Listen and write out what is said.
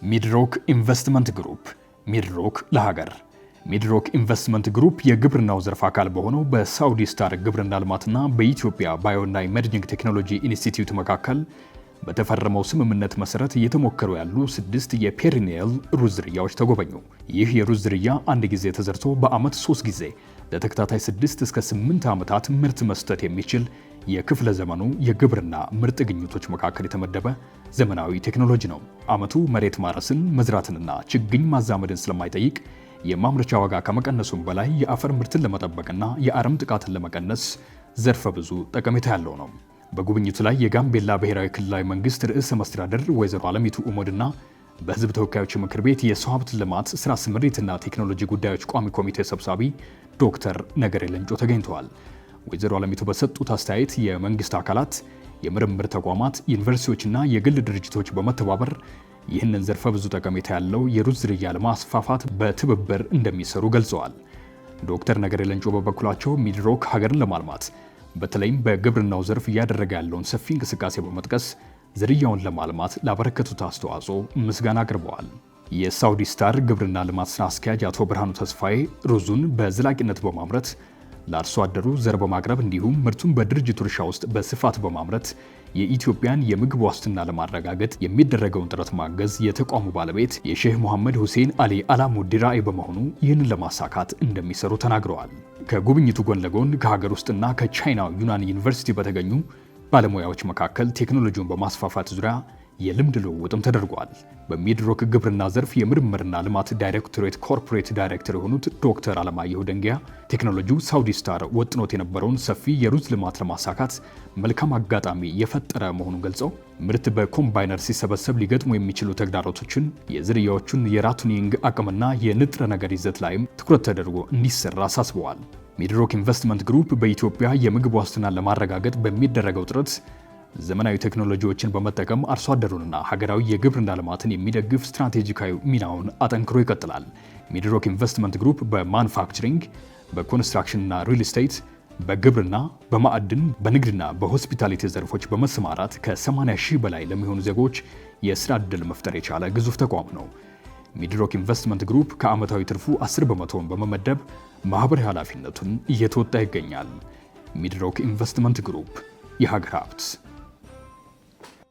ሚድሮክ ኢንቨስትመንት ግሩፕ ሚድሮክ ለሀገር ሚድሮክ ኢንቨስትመንት ግሩፕ የግብርናው ዘርፍ አካል በሆነው በሳውዲ ስታር ግብርና ልማትና በኢትዮጵያ ባዮና ኢመርጂንግ ቴክኖሎጂ ኢንስቲትዩት መካከል በተፈረመው ስምምነት መሰረት እየተሞከሩ ያሉ 6 የፔሪኒየል ሩዝ ዝርያዎች ተጎበኙ። ይህ የሩዝ ዝርያ አንድ ጊዜ ተዘርቶ በዓመት 3 ጊዜ ለተከታታይ 6 እስከ 8 ዓመታት ምርት መስጠት የሚችል የክፍለ ዘመኑ የግብርና ምርጥ ግኝቶች መካከል የተመደበ ዘመናዊ ቴክኖሎጂ ነው። ዓመቱ መሬት ማረስን መዝራትንና ችግኝ ማዛመድን ስለማይጠይቅ የማምረቻ ዋጋ ከመቀነሱም በላይ የአፈር ምርትን ለመጠበቅና የአረም ጥቃትን ለመቀነስ ዘርፈ ብዙ ጠቀሜታ ያለው ነው። በጉብኝቱ ላይ የጋምቤላ ብሔራዊ ክልላዊ መንግስት ርዕሰ መስተዳድር ወይዘሮ አለሚቱ ኡሞድና በህዝብ ተወካዮች ምክር ቤት የሰው ሀብት ልማት ስራ ስምሪትና ቴክኖሎጂ ጉዳዮች ቋሚ ኮሚቴ ሰብሳቢ ዶክተር ነገሬ ለንጮ ተገኝተዋል። ወይዘሮ አለሚቱ በሰጡት አስተያየት የመንግስት አካላት፣ የምርምር ተቋማት፣ ዩኒቨርሲቲዎችና የግል ድርጅቶች በመተባበር ይህንን ዘርፈ ብዙ ጠቀሜታ ያለው የሩዝ ዝርያ ለማስፋፋት በትብብር እንደሚሰሩ ገልጸዋል። ዶክተር ነገሬ ለንጮ በበኩላቸው ሚድሮክ ሀገርን ለማልማት በተለይም በግብርናው ዘርፍ እያደረገ ያለውን ሰፊ እንቅስቃሴ በመጥቀስ ዝርያውን ለማልማት ላበረከቱት አስተዋጽኦ ምስጋና አቅርበዋል። የሳውዲ ስታር ግብርና ልማት ስራ አስኪያጅ አቶ ብርሃኑ ተስፋዬ ሩዙን በዘላቂነት በማምረት ለአርሶ አደሩ ዘር በማቅረብ እንዲሁም ምርቱን በድርጅቱ እርሻ ውስጥ በስፋት በማምረት የኢትዮጵያን የምግብ ዋስትና ለማረጋገጥ የሚደረገውን ጥረት ማገዝ የተቋሙ ባለቤት የሼህ መሐመድ ሁሴን አሊ አላሙዲ ራዕይ በመሆኑ ይህንን ለማሳካት እንደሚሰሩ ተናግረዋል። ከጉብኝቱ ጎን ለጎን ከሀገር ውስጥና ከቻይናው ዩናን ዩኒቨርሲቲ በተገኙ ባለሙያዎች መካከል ቴክኖሎጂውን በማስፋፋት ዙሪያ የልምድ ልውውጥም ተደርጓል። በሚድሮክ ግብርና ዘርፍ የምርምርና ልማት ዳይሬክቶሬት ኮርፖሬት ዳይሬክተር የሆኑት ዶክተር አለማየሁ ደንጊያ ቴክኖሎጂው ሳውዲ ስታር ወጥኖት የነበረውን ሰፊ የሩዝ ልማት ለማሳካት መልካም አጋጣሚ የፈጠረ መሆኑን ገልጸው ምርት በኮምባይነር ሲሰበሰብ ሊገጥሙ የሚችሉ ተግዳሮቶችን፣ የዝርያዎቹን የራቱኒንግ አቅምና የንጥረ ነገር ይዘት ላይም ትኩረት ተደርጎ እንዲሰራ አሳስበዋል። ሚድሮክ ኢንቨስትመንት ግሩፕ በኢትዮጵያ የምግብ ዋስትናን ለማረጋገጥ በሚደረገው ጥረት ዘመናዊ ቴክኖሎጂዎችን በመጠቀም አርሶ አደሩንና ሀገራዊ የግብርና ልማትን የሚደግፍ ስትራቴጂካዊ ሚናውን አጠንክሮ ይቀጥላል። ሚድሮክ ኢንቨስትመንት ግሩፕ በማኑፋክቸሪንግ፣ በኮንስትራክሽንና ሪል ስቴት፣ በግብርና፣ በማዕድን፣ በንግድና በሆስፒታሊቲ ዘርፎች በመሰማራት ከ80 ሺህ በላይ ለሚሆኑ ዜጎች የስራ ዕድል መፍጠር የቻለ ግዙፍ ተቋም ነው። ሚድሮክ ኢንቨስትመንት ግሩፕ ከዓመታዊ ትርፉ 10 በመቶውን በመመደብ ማህበራዊ ኃላፊነቱን እየተወጣ ይገኛል። ሚድሮክ ኢንቨስትመንት ግሩፕ የሀገር ሀብት